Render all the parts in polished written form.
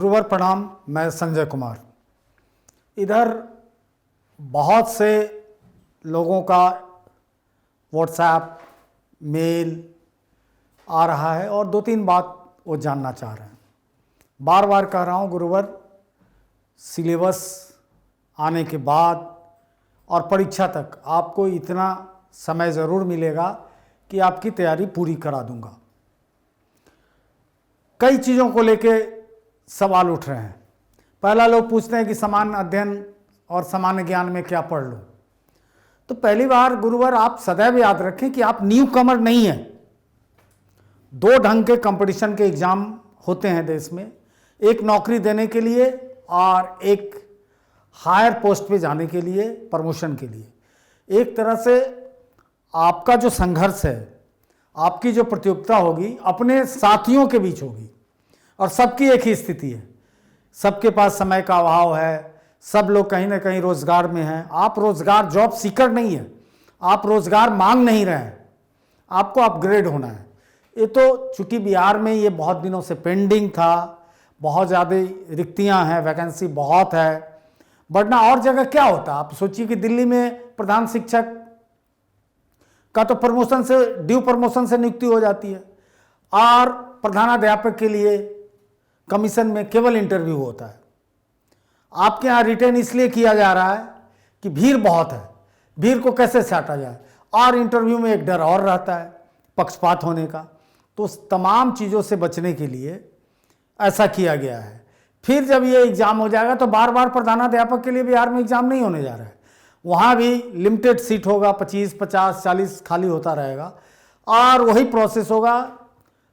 गुरुवर प्रणाम। मैं संजय कुमार। इधर बहुत से लोगों का व्हाट्सएप मेल आ रहा है और दो तीन बात वो जानना चाह रहे हैं। बार बार कह रहा हूँ गुरुवर, सिलेबस आने के बाद और परीक्षा तक आपको इतना समय ज़रूर मिलेगा कि आपकी तैयारी पूरी करा दूंगा। कई चीज़ों को लेके सवाल उठ रहे हैं। पहला लोग पूछते हैं कि सामान्य अध्ययन और सामान्य ज्ञान में क्या पढ़ लूँ। तो पहली बार गुरुवर आप सदैव याद रखें कि आप न्यू कमर नहीं हैं। दो ढंग के कंपटीशन के एग्जाम होते हैं देश में, एक नौकरी देने के लिए और एक हायर पोस्ट पे जाने के लिए, प्रमोशन के लिए। एक तरह से आपका जो संघर्ष है, आपकी जो प्रतियोगिता होगी अपने साथियों के बीच होगी और सबकी एक ही स्थिति है। सबके पास समय का अभाव है, सब लोग कहीं ना कहीं रोजगार में हैं। आप रोजगार जॉब सीकर नहीं है, आप रोजगार मांग नहीं रहे हैं, आपको अपग्रेड होना है। ये तो चूंकि बिहार में ये बहुत दिनों से पेंडिंग था, बहुत ज़्यादा रिक्तियां हैं, वैकेंसी बहुत है, वरना और जगह क्या होता। आप सोचिए कि दिल्ली में प्रधान शिक्षक का तो प्रमोशन से, ड्यू प्रमोशन से नियुक्ति हो जाती है और प्रधानाध्यापक के लिए कमीशन में केवल इंटरव्यू होता है। आपके यहाँ रिटेन इसलिए किया जा रहा है कि भीड़ बहुत है, भीड़ को कैसे छाटा जाए, और इंटरव्यू में एक डर और रहता है पक्षपात होने का। तो तमाम चीज़ों से बचने के लिए ऐसा किया गया है। फिर जब ये एग्ज़ाम हो जाएगा तो बार बार प्रधानाध्यापक के लिए बिहार में एग्ज़ाम नहीं होने जा रहा है। वहाँ भी लिमिटेड सीट होगा, 25, 50, 40 खाली होता रहेगा और वही प्रोसेस होगा।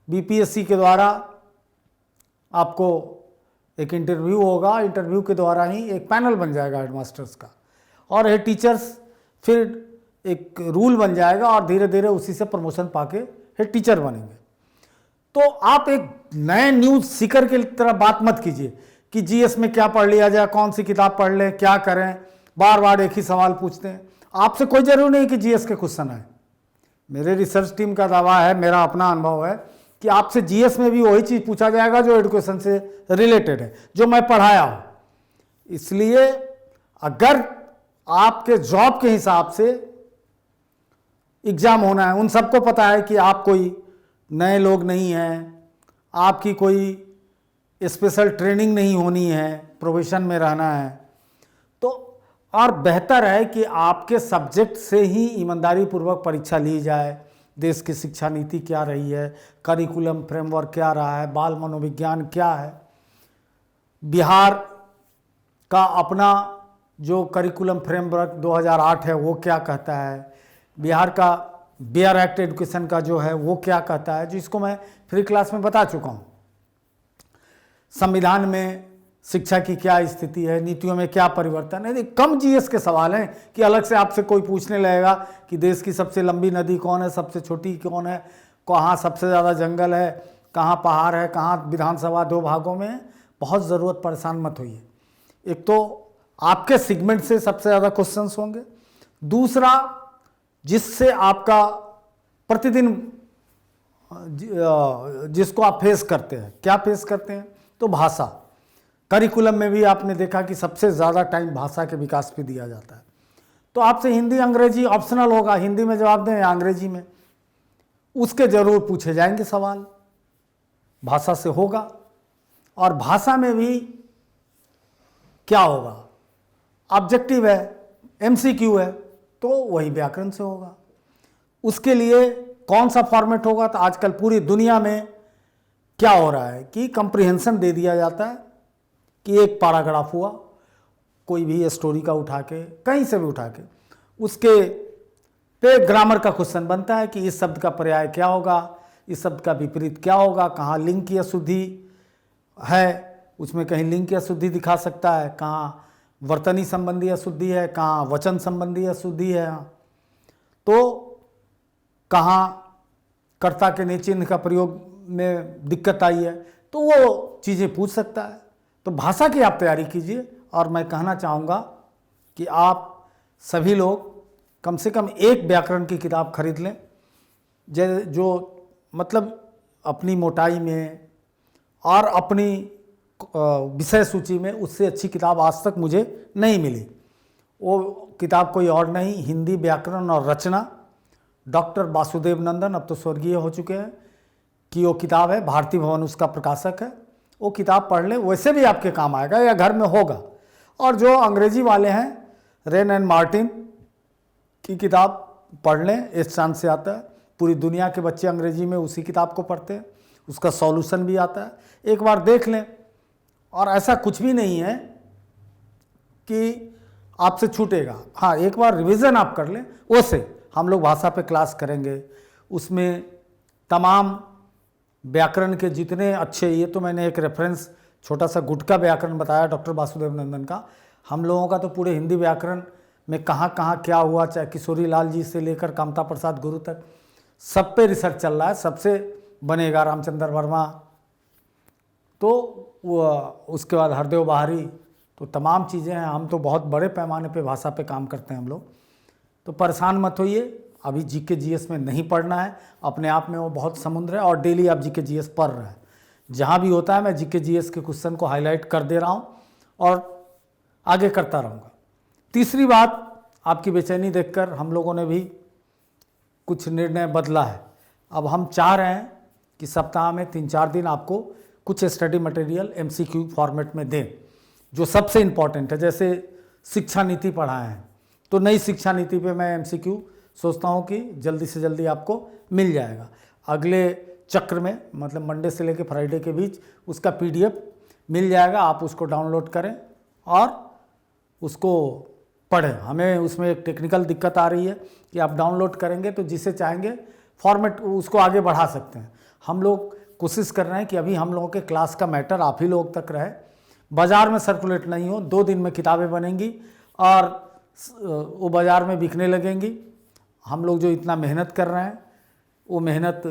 बीपीएससी के द्वारा आपको एक इंटरव्यू होगा, इंटरव्यू के द्वारा ही एक पैनल बन जाएगा हेडमास्टर्स का, और हेड टीचर्स फिर एक रूल बन जाएगा और धीरे धीरे उसी से प्रमोशन पाके हेड टीचर बनेंगे। तो आप एक नए न्यूज़ सीकर की तरह बात मत कीजिए कि जीएस में क्या पढ़ लिया जाए, कौन सी किताब पढ़ लें, क्या करें। बार बार एक ही सवाल पूछते हैं। आपसे कोई जरूरी नहीं कि जीएस के क्वेश्चन आए। मेरे रिसर्च टीम का दावा है, मेरा अपना अनुभव है कि आपसे जीएस में भी वही चीज़ पूछा जाएगा जो एजुकेशन से रिलेटेड है, जो मैं पढ़ाया हूँ। इसलिए अगर आपके जॉब के हिसाब से एग्ज़ाम होना है, उन सबको पता है कि आप कोई नए लोग नहीं हैं, आपकी कोई स्पेशल ट्रेनिंग नहीं होनी है, प्रोफेशन में रहना है, तो और बेहतर है कि आपके सब्जेक्ट से ही ईमानदारी पूर्वक परीक्षा ली जाए। देश की शिक्षा नीति क्या रही है, करिकुलम फ्रेमवर्क क्या रहा है, बाल मनोविज्ञान क्या है, बिहार का अपना जो करिकुलम फ्रेमवर्क 2008 है वो क्या कहता है, बिहार का बिहार एक्ट एजुकेशन का जो है वो क्या कहता है, जिसको मैं फ्री क्लास में बता चुका हूँ। संविधान में शिक्षा की क्या स्थिति है, नीतियों में क्या परिवर्तन है। कम जीएस के सवाल हैं कि अलग से आपसे कोई पूछने लगेगा कि देश की सबसे लंबी नदी कौन है, सबसे छोटी कौन है, कहाँ सबसे ज़्यादा जंगल है, कहाँ पहाड़ है, कहाँ विधानसभा 2 भागों में। बहुत ज़रूरत, परेशान मत होइए। एक तो आपके सेगमेंट से सबसे ज़्यादा क्वेश्चंस होंगे, दूसरा जिससे आपका प्रतिदिन जिसको आप फेस करते हैं, क्या फेस करते हैं, तो भाषा। करिकुलम में भी आपने देखा कि सबसे ज़्यादा टाइम भाषा के विकास पे दिया जाता है। तो आपसे हिंदी अंग्रेजी ऑप्शनल होगा, हिंदी में जवाब दें या अंग्रेजी में, उसके ज़रूर पूछे जाएंगे सवाल, भाषा से होगा। और भाषा में भी क्या होगा, ऑब्जेक्टिव है, एमसीक्यू है, तो वही व्याकरण से होगा। उसके लिए कौन सा फॉर्मेट होगा, तो आजकल पूरी दुनिया में क्या हो रहा है कि कंप्रिहेंशन दे दिया जाता है कि एक पैराग्राफ हुआ, कोई भी स्टोरी का उठा के, कहीं से भी उठा के, उसके पे ग्रामर का क्वेश्चन बनता है कि इस शब्द का पर्याय क्या होगा, इस शब्द का विपरीत क्या होगा, कहाँ लिंग की अशुद्धि है, उसमें कहीं लिंग की अशुद्धि दिखा सकता है, कहाँ वर्तनी संबंधी अशुद्धि है, कहाँ वचन संबंधी अशुद्धि है, तो कहाँ कर्ता के ने चिन्ह का प्रयोग में दिक्कत आई है, तो वो चीज़ें पूछ सकता है। तो भाषा की आप तैयारी कीजिए। और मैं कहना चाहूँगा कि आप सभी लोग कम से कम एक व्याकरण की किताब खरीद लें, जो मतलब अपनी मोटाई में और अपनी विषय सूची में उससे अच्छी किताब आज तक मुझे नहीं मिली। वो किताब कोई और नहीं, हिंदी व्याकरण और रचना, डॉक्टर वासुदेव नंदन, अब तो स्वर्गीय हो चुके हैं, कि वो किताब है। भारती भवन उसका प्रकाशक है। वो किताब पढ़ लें, वैसे भी आपके काम आएगा या घर में होगा। और जो अंग्रेजी वाले हैं, रेन एंड मार्टिन की किताब पढ़ लें, इस चांद से आता है। पूरी दुनिया के बच्चे अंग्रेजी में उसी किताब को पढ़ते हैं, उसका सॉल्यूशन भी आता है, एक बार देख लें। और ऐसा कुछ भी नहीं है कि आपसे छूटेगा। हाँ, एक बार रिवीजन आप कर लें। वैसे हम लोग भाषा पे क्लास करेंगे, उसमें तमाम व्याकरण के जितने अच्छे, ये तो मैंने एक रेफरेंस छोटा सा गुटका व्याकरण बताया डॉक्टर वासुदेव नंदन का। हम लोगों का तो पूरे हिंदी व्याकरण में कहाँ कहाँ क्या हुआ, चाहे किशोरी लाल जी से लेकर कामता प्रसाद गुरु तक, सब पे रिसर्च चल रहा है। सबसे बनेगा रामचंद्र वर्मा, तो वो उसके बाद हरदेव बाहरी, तो तमाम चीज़ें हैं। हम तो बहुत बड़े पैमाने पे भाषा पे काम करते हैं हम लोग। तो परेशान मत होइए, अभी जीके जीएस में नहीं पढ़ना है, अपने आप में वो बहुत समुद्र है। और डेली आप जीके जीएस पढ़ रहे हैं, जहाँ भी होता है मैं जीके जीएस के क्वेश्चन को हाईलाइट कर दे रहा हूँ और आगे करता रहूँगा। तीसरी बात, आपकी बेचैनी देखकर हम लोगों ने भी कुछ निर्णय बदला है। अब हम चाह रहे हैं कि सप्ताह में 3-4 दिन आपको कुछ स्टडी मटेरियल एमसीक्यू फॉर्मेट में दें, जो सबसे इम्पॉर्टेंट है। जैसे शिक्षा नीति पढ़ाए हैं, तो नई शिक्षा नीति पे मैं एमसीक्यू सोचता हूँ कि जल्दी से जल्दी आपको मिल जाएगा। अगले चक्र में, मतलब मंडे से लेकर फ्राइडे के बीच, उसका पीडीएफ मिल जाएगा। आप उसको डाउनलोड करें और उसको पढ़ें। हमें उसमें एक टेक्निकल दिक्कत आ रही है कि आप डाउनलोड करेंगे तो जिसे चाहेंगे फॉर्मेट उसको आगे बढ़ा सकते हैं। हम लोग कोशिश कर रहे हैं कि अभी हम लोगों के क्लास का मैटर आप ही लोग तक रहे, बाज़ार में सर्कुलेट नहीं हो। 2 दिन में किताबें बनेंगी और वो बाज़ार में बिकने लगेंगी। हम लोग जो इतना मेहनत कर रहे हैं, वो मेहनत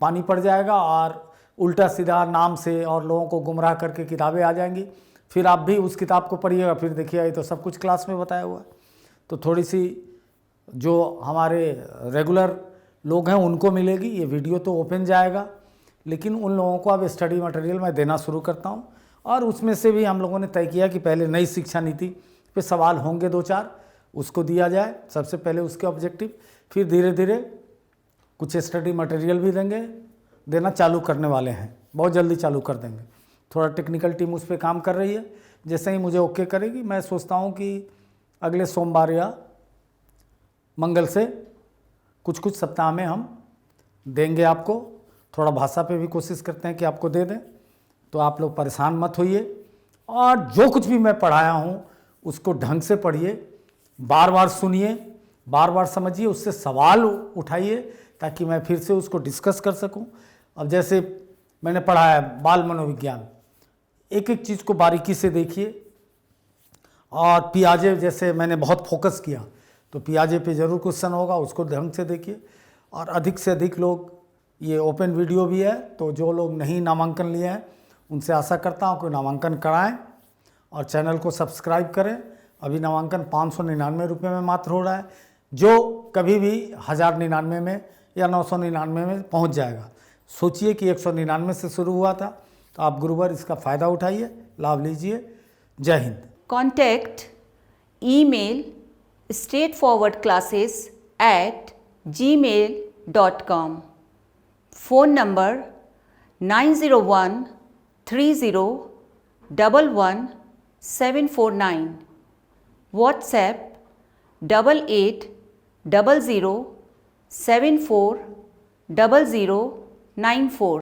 पानी पड़ जाएगा और उल्टा सीधा नाम से और लोगों को गुमराह करके किताबें आ जाएंगी। फिर आप भी उस किताब को पढ़िएगा, फिर देखिए ये तो सब कुछ क्लास में बताया हुआ है। तो थोड़ी सी जो हमारे रेगुलर लोग हैं उनको मिलेगी, ये वीडियो तो ओपन जाएगा, लेकिन उन लोगों को अब स्टडी मटेरियल मैं देना शुरू करता हूँ। और उसमें से भी हम लोगों ने तय किया कि पहले नई शिक्षा नीति पे सवाल होंगे 2-4, उसको दिया जाए सबसे पहले, उसके ऑब्जेक्टिव। फिर धीरे धीरे कुछ स्टडी मटेरियल भी देना चालू करने वाले हैं, बहुत जल्दी चालू कर देंगे। थोड़ा टेक्निकल टीम उस पर काम कर रही है। जैसे ही मुझे ओके करेगी, मैं सोचता हूँ कि अगले सोमवार या मंगल से कुछ सप्ताह में हम देंगे आपको। थोड़ा भाषा पे भी कोशिश करते हैं कि आपको दे दें, तो आप लोग परेशान मत होइए। और जो कुछ भी मैं पढ़ाया हूँ उसको ढंग से पढ़िए, बार बार सुनिए, बार बार समझिए, उससे सवाल उठाइए ताकि मैं फिर से उसको डिस्कस कर सकूं। अब जैसे मैंने पढ़ा है बाल मनोविज्ञान, एक एक चीज़ को बारीकी से देखिए। और पियाजे जैसे मैंने बहुत फोकस किया, तो पियाजे पे ज़रूर क्वेश्चन होगा, उसको ढंग से देखिए। और अधिक से अधिक लोग, ये ओपन वीडियो भी है, तो जो लोग नहीं नामांकन लिए हैं उनसे आशा करता हूँ कि नामांकन कराएं और चैनल को सब्सक्राइब करें। अभी नामांकन 599 रुपये में मात्र हो रहा है, जो कभी भी 1099 में या 999 में पहुंच जाएगा। सोचिए कि 199 से शुरू हुआ था, तो आप गुरुवार इसका फ़ायदा उठाइए, लाभ लीजिए। जय Hind. Contact email straightforwardclasses@gmail.com. Phone number 90130111749. WhatsApp 8800740094.